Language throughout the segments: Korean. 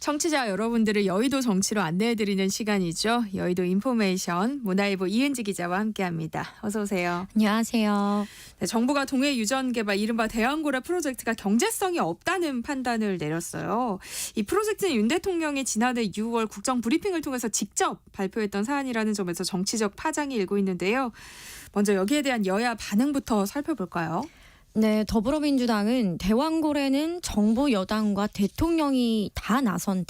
청취자 여러분들을 여의도 정치로 안내해드리는 시간이죠. 여의도 인포메이션 문화일보 이은지 기자와 함께합니다. 어서 오세요. 안녕하세요. 네, 정부가 동해 유전 개발 이른바 대왕고래 프로젝트가 경제성이 없다는 판단을 내렸어요. 이 프로젝트는 윤 대통령이 지난해 6월 국정 브리핑을 통해서 직접 발표했던 사안이라는 점에서 정치적 파장이 일고 있는데요. 먼저 여기에 대한 여야 반응부터 살펴볼까요? 네, 더불어민주당은 대왕고래는 정부 여당과 대통령이 다 나선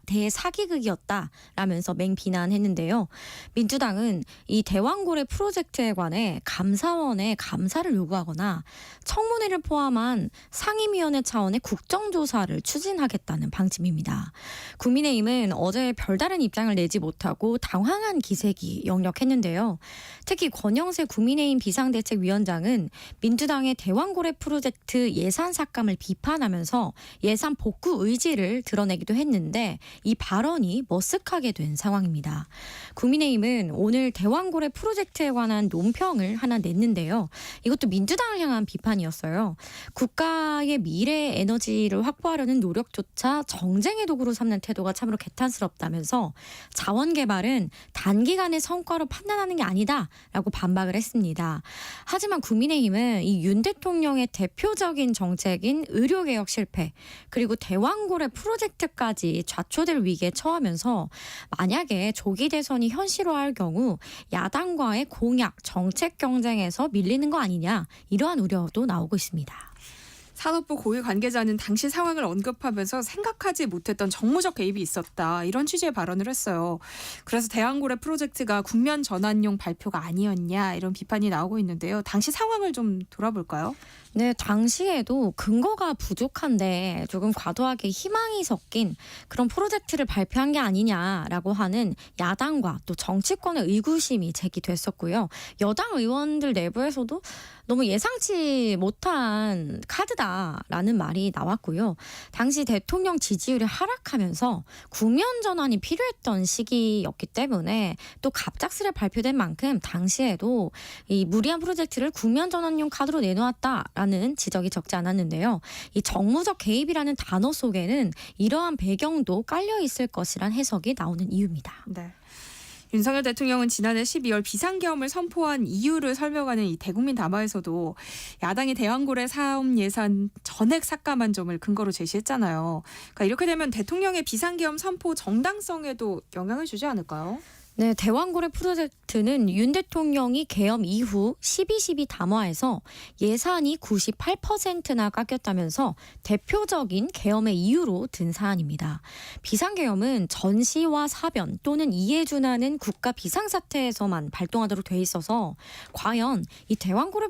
대사기극이었다라면서 맹비난했는데요. 민주당은 이 대왕고래 프로젝트에 관해 감사원에 감사를 요구하거나 청문회를 포함한 상임위원회 차원의 국정조사를 추진하겠다는 방침입니다. 국민의힘은 어제 별다른 입장을 내지 못하고 당황한 기색이 역력했는데요. 특히 권영세 국민의힘 비상대책위원장은 민주당의 대왕고래 프로젝트 예산 삭감을 비판하면서 예산 복구 의지를 드러내기도 했는데 이 발언이 머쓱하게 된 상황입니다. 국민의힘은 오늘 대왕고래 프로젝트에 관한 논평을 하나 냈는데요. 이것도 민주당을 향한 비판이었어요. 국가의 미래 에너지를 확보하려는 노력조차 정쟁의 도구로 삼는 태도가 참으로 개탄스럽다면서 자원 개발은 단기간의 성과로 판단하는 게 아니다라고 반박을 했습니다. 하지만 국민의힘은 이 윤 대통령의 대표적인 정책인 의료개혁 실패 그리고 대왕고래 프로젝트까지 좌초될 위기에 처하면서 만약에 조기 대선이 현실화할 경우 야당과의 공약, 정책 경쟁에서 밀리는 거 아니냐 이러한 우려도 나오고 있습니다. 산업부 고위 관계자는 당시 상황을 언급하면서 생각하지 못했던 정무적 개입이 있었다. 이런 취지의 발언을 했어요. 그래서 대왕고래 프로젝트가 국면 전환용 발표가 아니었냐 이런 비판이 나오고 있는데요. 당시 상황을 좀 돌아볼까요? 네, 당시에도 근거가 부족한데 조금 과도하게 희망이 섞인 그런 프로젝트를 발표한 게 아니냐라고 하는 야당과 또 정치권의 의구심이 제기됐었고요. 여당 의원들 내부에서도 너무 예상치 못한 카드다라는 말이 나왔고요. 당시 대통령 지지율이 하락하면서 국면 전환이 필요했던 시기였기 때문에 또 갑작스레 발표된 만큼 당시에도 이 무리한 프로젝트를 국면 전환용 카드로 내놓았다라는 지적이 적지 않았는데요. 이 정무적 개입이라는 단어 속에는 이러한 배경도 깔려 있을 것이란 해석이 나오는 이유입니다. 네. 윤석열 대통령은 지난해 12월 비상계엄을 선포한 이유를 설명하는 이 대국민 담화에서도 야당이 대왕고래 사업 예산 전액 삭감한 점을 근거로 제시했잖아요. 그러니까 이렇게 되면 대통령의 비상계엄 선포 정당성에도 영향을 주지 않을까요? 네, 대왕고래 프로젝트는 윤 대통령이 계엄 이후 12.12 담화에서 예산이 98%나 깎였다면서 대표적인 계엄의 이유로 든 사안입니다. 비상계엄은 전시와 사변 또는 이에 준하는 국가 비상사태에서만 발동하도록 돼 있어서 과연 이 대왕고래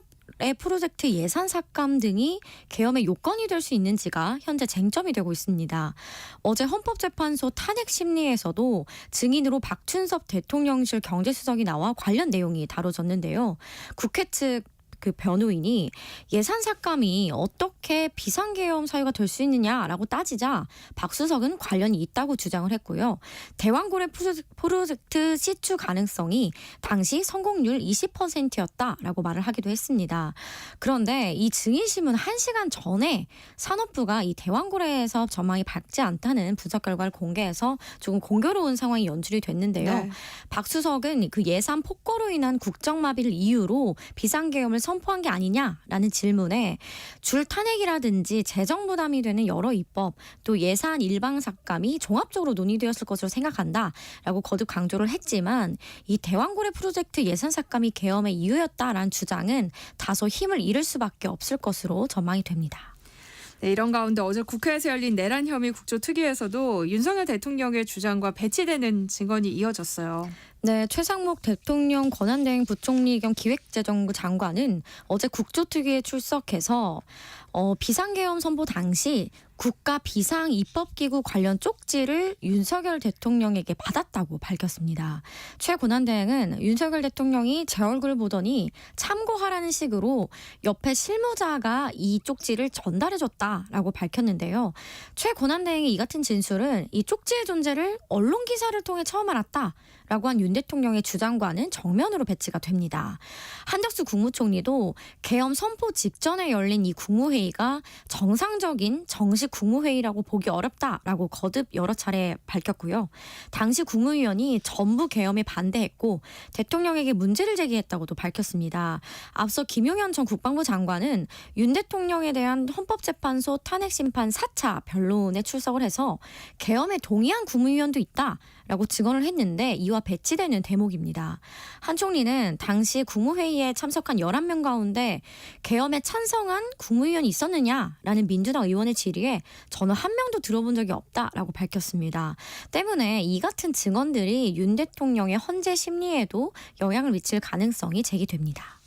프로젝트 예산 삭감 등이 계엄의 요건이 될 수 있는지가 현재 쟁점이 되고 있습니다. 어제 헌법재판소 탄핵 심리에서도 증인으로 박춘섭 대통령실 경제수석이 나와 관련 내용이 다뤄졌는데요. 국회 측 그 변호인이 예산 삭감이 어떻게 비상계엄 사유가 될 수 있느냐라고 따지자 박수석은 관련이 있다고 주장을 했고요. 대왕고래 프로젝트 시추 가능성이 당시 성공률 20%였다라고 말을 하기도 했습니다. 그런데 이 증인심은 1시간 전에 산업부가 이 대왕고래 사업 전망이 밝지 않다는 분석 결과를 공개해서 조금 공교로운 상황이 연출이 됐는데요. 네. 박수석은 그 예산 폭거로 인한 국정마비를 이유로 비상계엄을 선포한 게 아니냐라는 질문에 줄 탄핵이라든지 재정 부담이 되는 여러 입법 또 예산 일방 삭감이 종합적으로 논의되었을 것으로 생각한다라고 거듭 강조를 했지만 이 대왕고래 프로젝트 예산 삭감이 계엄의 이유였다라는 주장은 다소 힘을 잃을 수밖에 없을 것으로 전망이 됩니다. 네, 이런 가운데 어제 국회에서 열린 내란 혐의 국조특위에서도 윤석열 대통령의 주장과 배치되는 증언이 이어졌어요. 네, 최상목 대통령 권한대행 부총리 겸 기획재정부 장관은 어제 국조특위에 출석해서 비상계엄 선포 당시 국가 비상입법기구 관련 쪽지를 윤석열 대통령에게 받았다고 밝혔습니다. 최 권한대행은 윤석열 대통령이 제 얼굴 보더니 참고하라는 식으로 옆에 실무자가 이 쪽지를 전달해줬다라고 밝혔는데요. 최 권한대행의 이 같은 진술은 이 쪽지의 존재를 언론 기사를 통해 처음 알았다. 라고 한 윤 대통령의 주장과는 정면으로 배치가 됩니다. 한덕수 국무총리도 계엄 선포 직전에 열린 이 국무회의가 정상적인 정식 국무회의라고 보기 어렵다라고 거듭 여러 차례 밝혔고요. 당시 국무위원이 전부 계엄에 반대했고 대통령에게 문제를 제기했다고도 밝혔습니다. 앞서 김용현 전 국방부 장관은 윤 대통령에 대한 헌법재판소 탄핵심판 4차 변론에 출석을 해서 계엄에 동의한 국무위원도 있다라고 증언을 했는데 이와 배치되는 대목입니다. 한 총리는 당시 국무회의에 참석한 11명 가운데 계엄에 찬성한 국무위원이 있었느냐라는 민주당 의원의 질의에 저는 한 명도 들어본 적이 없다라고 밝혔습니다. 때문에 이 같은 증언들이 윤 대통령의 헌재 심리에도 영향을 미칠 가능성이 제기됩니다.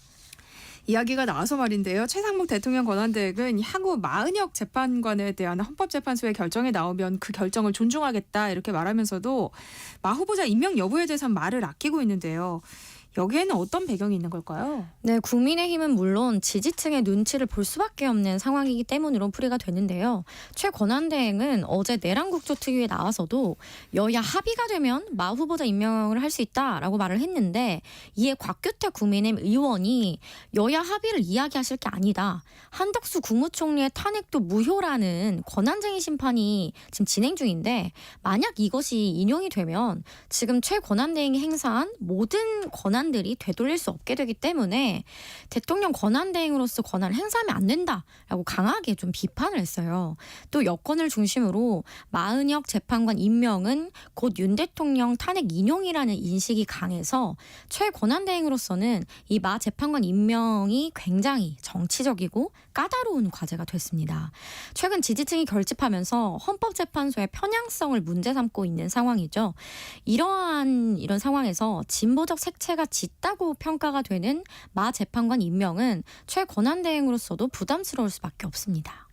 이야기가 나와서 말인데요. 최상목 대통령 권한대행은 향후 마은혁 재판관에 대한 헌법재판소의 결정이 나오면 그 결정을 존중하겠다 이렇게 말하면서도 마 후보자 임명 여부에 대해서는 말을 아끼고 있는데요. 여기에는 어떤 배경이 있는 걸까요? 네, 국민의힘은 물론 지지층의 눈치를 볼 수밖에 없는 상황이기 때문으로 풀이가 되는데요. 최 권한대행은 어제 내란국조특위에 나와서도 여야 합의가 되면 마 후보자 임명을 할 수 있다라고 말을 했는데 이에 곽규태 국민의힘 의원이 여야 합의를 이야기하실 게 아니다. 한덕수 국무총리의 탄핵도 무효라는 권한쟁의 심판이 지금 진행 중인데 만약 이것이 인용이 되면 지금 최 권한대행이 행사한 모든 권한들이 되돌릴 수 없게 되기 때문에 대통령 권한대행으로서 권한을 행사하면 안 된다라고 강하게 좀 비판을 했어요. 또 여권을 중심으로 마은혁 재판관 임명은 곧 윤 대통령 탄핵 인용이라는 인식이 강해서 최 권한대행으로서는 이 마 재판관 임명이 굉장히 정치적이고 까다로운 과제가 됐습니다. 최근 지지층이 결집하면서 헌법재판소의 편향성을 문제 삼고 있는 상황이죠. 이런 상황에서 진보적 색채가 짙다고 평가가 되는 마 재판관 임명은 최 권한대행으로서도 부담스러울 수밖에 없습니다.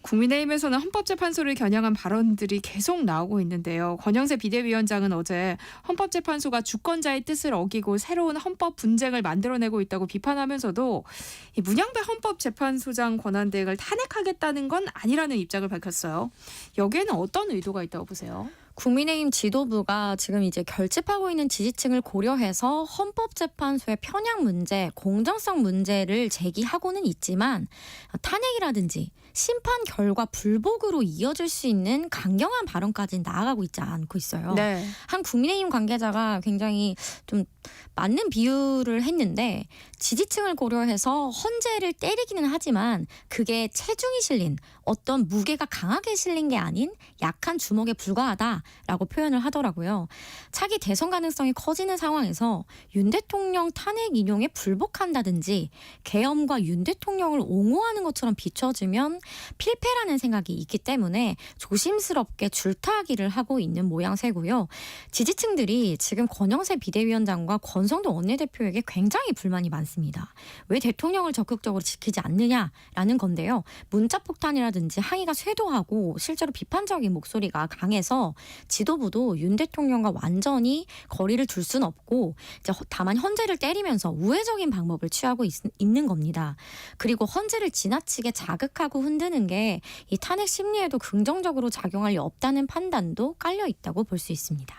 국민의힘에서는 헌법재판소를 겨냥한 발언들이 계속 나오고 있는데요. 권영세 비대위원장은 어제 헌법재판소가 주권자의 뜻을 어기고 새로운 헌법 분쟁을 만들어내고 있다고 비판하면서도 이 문양배 헌법재판소장 권한대행을 탄핵하겠다는 건 아니라는 입장을 밝혔어요. 여기에는 어떤 의도가 있다고 보세요? 국민의힘 지도부가 지금 이제 결집하고 있는 지지층을 고려해서 헌법재판소의 편향 문제, 공정성 문제를 제기하고는 있지만 탄핵이라든지 심판 결과 불복으로 이어질 수 있는 강경한 발언까지는 나아가고 있지 않고 있어요. 네. 한 국민의힘 관계자가 굉장히 좀 맞는 비유를 했는데 지지층을 고려해서 헌재를 때리기는 하지만 그게 체중이 실린 어떤 무게가 강하게 실린 게 아닌 약한 주먹에 불과하다라고 표현을 하더라고요. 차기 대선 가능성이 커지는 상황에서 윤 대통령 탄핵 인용에 불복한다든지 계엄과 윤 대통령을 옹호하는 것처럼 비춰지면 필패라는 생각이 있기 때문에 조심스럽게 줄타기를 하고 있는 모양새고요. 지지층들이 지금 권영세 비대위원장과 권성동 원내대표에게 굉장히 불만이 많습니다. 왜 대통령을 적극적으로 지키지 않느냐라는 건데요. 문자폭탄이라든지 항의가 쇄도하고 실제로 비판적인 목소리가 강해서 지도부도 윤 대통령과 완전히 거리를 둘 수는 없고 이제 다만 헌재를 때리면서 우회적인 방법을 취하고 있는 겁니다. 그리고 헌재를 지나치게 자극하고 흔드는 게 이 탄핵 심리에도 긍정적으로 작용할 리 없다는 판단도 깔려 있다고 볼 수 있습니다.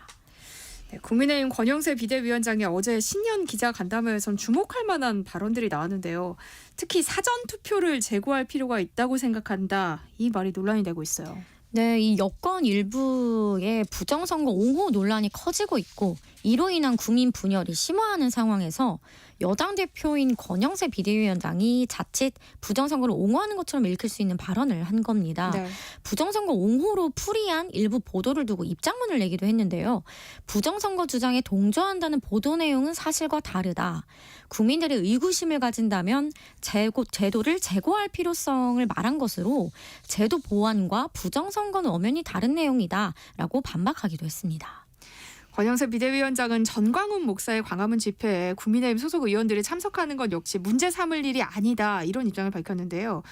네, 국민의힘 권영세 비대위원장이 어제 신년 기자간담회에선 주목할 만한 발언들이 나왔는데요. 특히 사전투표를 제고할 필요가 있다고 생각한다. 이 말이 논란이 되고 있어요. 네, 이 여권 일부의 부정선거 옹호 논란이 커지고 있고 이로 인한 국민 분열이 심화하는 상황에서 여당 대표인 권영세 비대위원장이 자칫 부정선거를 옹호하는 것처럼 읽힐 수 있는 발언을 한 겁니다. 네. 부정선거 옹호로 풀이한 일부 보도를 두고 입장문을 내기도 했는데요. 부정선거 주장에 동조한다는 보도 내용은 사실과 다르다. 국민들의 의구심을 가진다면 제도를 제고할 필요성을 말한 것으로 제도 보완과 부정선거는 엄연히 다른 내용이다라고 반박하기도 했습니다. 권영세 비대위원장은 전광훈 목사의 광화문 집회에 국민의힘 소속 의원들이 참석하는 것 역시 문제 삼을 일이 아니다 이런 입장을 밝혔는데요.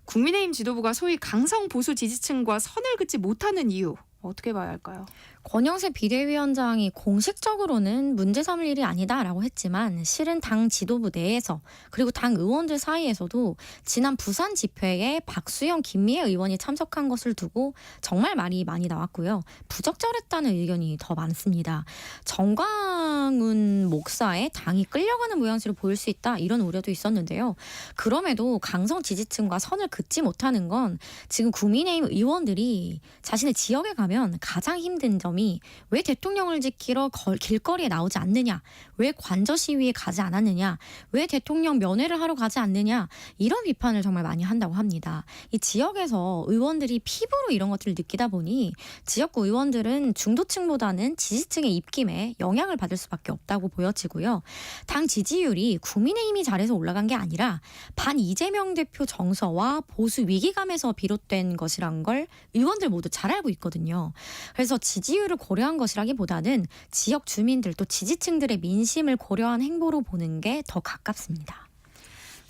국민의힘 지도부가 소위 강성 보수 지지층과 선을 긋지 못하는 이유 어떻게 봐야 할까요? 권영세 비대위원장이 공식적으로는 문제 삼을 일이 아니다라고 했지만 실은 당 지도부 내에서 그리고 당 의원들 사이에서도 지난 부산 집회에 박수영, 김미애 의원이 참석한 것을 두고 정말 말이 많이 나왔고요. 부적절했다는 의견이 더 많습니다. 정광훈 목사의 당이 끌려가는 모양새로 보일 수 있다 이런 우려도 있었는데요. 그럼에도 강성 지지층과 선을 긋지 못하는 건 지금 국민의힘 의원들이 자신의 지역에 가면 가장 힘든 점이 왜 대통령을 지키러 길거리에 나오지 않느냐, 왜 관저 시위에 가지 않았느냐, 왜 대통령 면회를 하러 가지 않느냐 이런 비판을 정말 많이 한다고 합니다. 이 지역에서 의원들이 피부로 이런 것들을 느끼다 보니 지역구 의원들은 중도층보다는 지지층의 입김에 영향을 받을 수밖에 없다고 보여지고요. 당 지지율이 국민의힘이 잘해서 올라간 게 아니라 반 이재명 대표 정서와 보수 위기감에서 비롯된 것이란 걸 의원들 모두 잘 알고 있거든요. 그래서 지지율을 고려한 것이라기보다는 지역 주민들 또 지지층들의 민심을 고려한 행보로 보는 게 더 가깝습니다.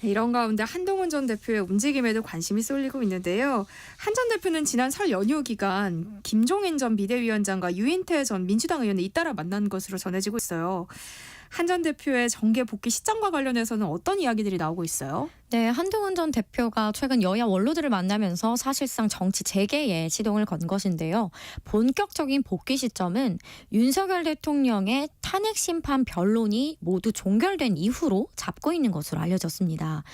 네, 이런 가운데 한동훈 전 대표의 움직임에도 관심이 쏠리고 있는데요. 한 전 대표는 지난 설 연휴 기간 김종인 전 비대위원장과 유인태 전 민주당 의원을 잇따라 만난 것으로 전해지고 있어요. 한 전 대표의 정계 복귀 시점과 관련해서는 어떤 이야기들이 나오고 있어요? 네, 한동훈 전 대표가 최근 여야 원로들을 만나면서 사실상 정치 재개에 시동을 건 것인데요. 본격적인 복귀 시점은 윤석열 대통령의 탄핵 심판 변론이 모두 종결된 이후로 잡고 있는 것으로 알려졌습니다.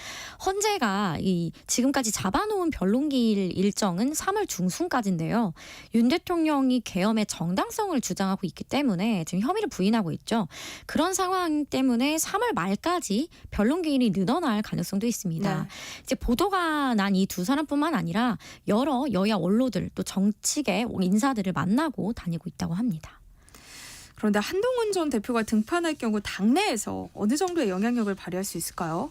헌재가 지금까지 잡아놓은 변론기일 일정은 3월 중순까지인데요. 윤 대통령이 계엄의 정당성을 주장하고 있기 때문에 지금 혐의를 부인하고 있죠. 그런 상황 때문에 3월 말까지 변론기일이 늘어날 가능성도 있습니다. 네. 이제 보도가 난 이 두 사람뿐만 아니라 여러 여야 원로들 또 정치계 인사들을 만나고 다니고 있다고 합니다. 그런데 한동훈 전 대표가 등판할 경우 당내에서 어느 정도의 영향력을 발휘할 수 있을까요?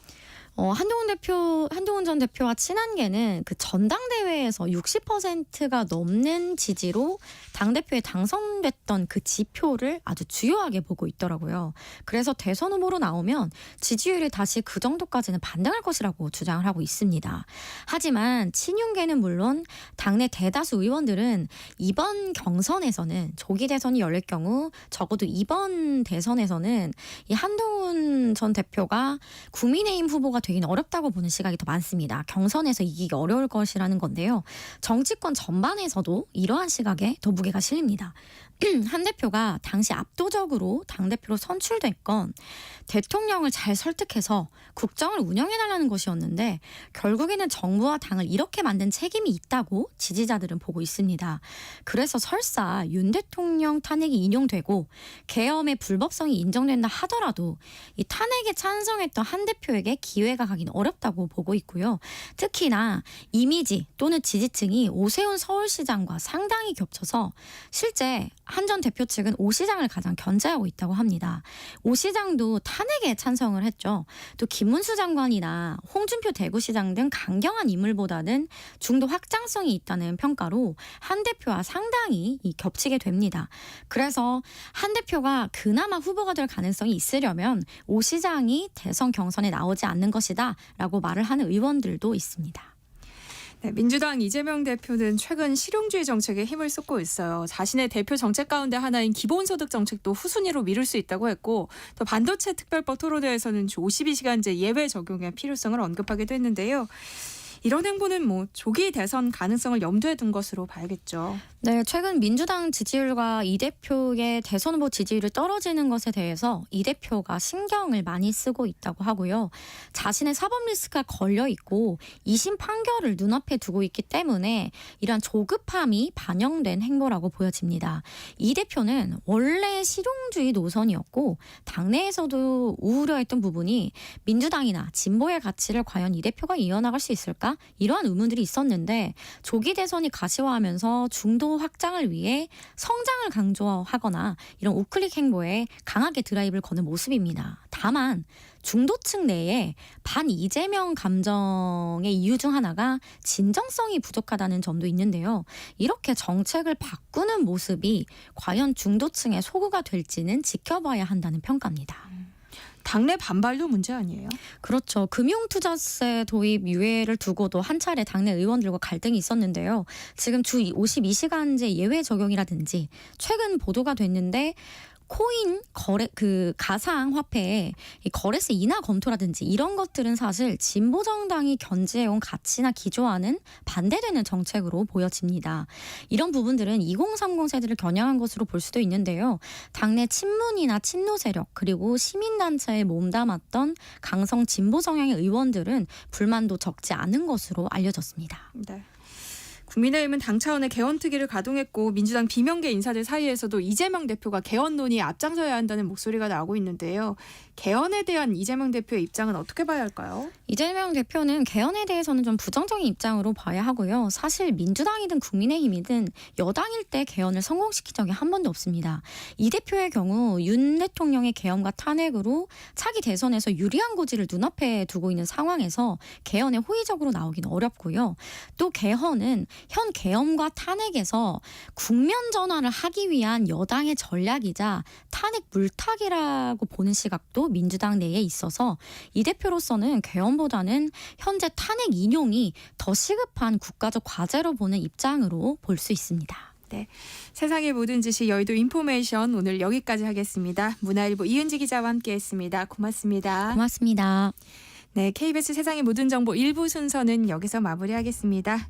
한동훈 전 대표와 친한계는 그 전당대회에서 60%가 넘는 지지로 당대표에 당선됐던 그 지표를 아주 주요하게 보고 있더라고요. 그래서 대선 후보로 나오면 지지율이 다시 그 정도까지는 반등할 것이라고 주장을 하고 있습니다. 하지만 친윤계는 물론 당내 대다수 의원들은 이번 경선에서는 조기 대선이 열릴 경우 적어도 이번 대선에서는 이 한동훈 전 대표가 국민의힘 후보가 되긴 어렵다고 보는 시각이 더 많습니다. 경선에서 이기기 어려울 것이라는 건데요. 정치권 전반에서도 이러한 시각에 더 무게가 실립니다. 한 대표가 당시 압도적으로 당대표로 선출된 건 대통령을 잘 설득해서 국정을 운영해달라는 것이었는데 결국에는 정부와 당을 이렇게 만든 책임이 있다고 지지자들은 보고 있습니다. 그래서 설사 윤 대통령 탄핵이 인용되고 계엄의 불법성이 인정된다 하더라도 이 탄핵에 찬성했던 한 대표에게 기회가 가긴 어렵다고 보고 있고요. 특히나 이미지 또는 지지층이 오세훈 서울시장과 상당히 겹쳐서 실제 한 전 대표 측은 오 시장을 가장 견제하고 있다고 합니다. 오 시장도 탄핵에 찬성을 했죠. 또 김문수 장관이나 홍준표 대구시장 등 강경한 인물보다는 중도 확장성이 있다는 평가로 한 대표와 상당히 겹치게 됩니다. 그래서 한 대표가 그나마 후보가 될 가능성이 있으려면 오 시장이 대선 경선에 나오지 않는 것이다 라고 말을 하는 의원들도 있습니다. 네, 민주당 이재명 대표는 최근 실용주의 정책에 힘을 쏟고 있어요. 자신의 대표 정책 가운데 하나인 기본소득 정책도 후순위로 미룰 수 있다고 했고 또 반도체 특별법 토론회에서는 주 52시간제 예외 적용의 필요성을 언급하기도 했는데요. 이런 행보는 조기 대선 가능성을 염두에 둔 것으로 봐야겠죠. 네, 최근 민주당 지지율과 이 대표의 대선 후보 지지율이 떨어지는 것에 대해서 이 대표가 신경을 많이 쓰고 있다고 하고요. 자신의 사법 리스크가 걸려 있고 2심 판결을 눈앞에 두고 있기 때문에 이러한 조급함이 반영된 행보라고 보여집니다. 이 대표는 원래 실용주의 노선이었고 당내에서도 우려했던 부분이 민주당이나 진보의 가치를 과연 이 대표가 이어나갈 수 있을까? 이러한 의문들이 있었는데 조기 대선이 가시화하면서 중도 확장을 위해 성장을 강조하거나 이런 우클릭 행보에 강하게 드라이브를 거는 모습입니다. 다만 중도층 내에 반 이재명 감정의 이유 중 하나가 진정성이 부족하다는 점도 있는데요. 이렇게 정책을 바꾸는 모습이 과연 중도층의 소구가 될지는 지켜봐야 한다는 평가입니다. 당내 반발도 문제 아니에요? 그렇죠. 금융투자세 도입 유예를 두고도 한 차례 당내 의원들과 갈등이 있었는데요. 지금 주 52시간제 예외 적용이라든지 최근 보도가 됐는데 코인 거래 가상 화폐의 이 거래세 인하 검토라든지 이런 것들은 사실 진보 정당이 견지해온 가치나 기조와는 반대되는 정책으로 보여집니다. 이런 부분들은 2030 세대를 겨냥한 것으로 볼 수도 있는데요. 당내 친문이나 친노 세력 그리고 시민단체에 몸담았던 강성 진보 성향의 의원들은 불만도 적지 않은 것으로 알려졌습니다. 네. 국민의힘은 당 차원의 개헌특위를 가동했고 민주당 비명계 인사들 사이에서도 이재명 대표가 개헌 논의에 앞장서야 한다는 목소리가 나오고 있는데요. 개헌에 대한 이재명 대표의 입장은 어떻게 봐야 할까요? 이재명 대표는 개헌에 대해서는 좀 부정적인 입장으로 봐야 하고요. 사실 민주당이든 국민의힘이든 여당일 때 개헌을 성공시킨 적이 한 번도 없습니다. 이 대표의 경우 윤 대통령의 개헌과 탄핵으로 차기 대선에서 유리한 고지를 눈앞에 두고 있는 상황에서 개헌에 호의적으로 나오기는 어렵고요. 또 개헌은 현 계엄과 탄핵에서 국면 전환을 하기 위한 여당의 전략이자 탄핵 물타기라고 보는 시각도 민주당 내에 있어서 이 대표로서는 계엄보다는 현재 탄핵 인용이 더 시급한 국가적 과제로 보는 입장으로 볼 수 있습니다. 네, 세상의 모든 지식 여의도 인포메이션 오늘 여기까지 하겠습니다. 문화일보 이은지 기자와 함께했습니다. 고맙습니다. 고맙습니다. 네, KBS 세상의 모든 정보 1부 순서는 여기서 마무리하겠습니다.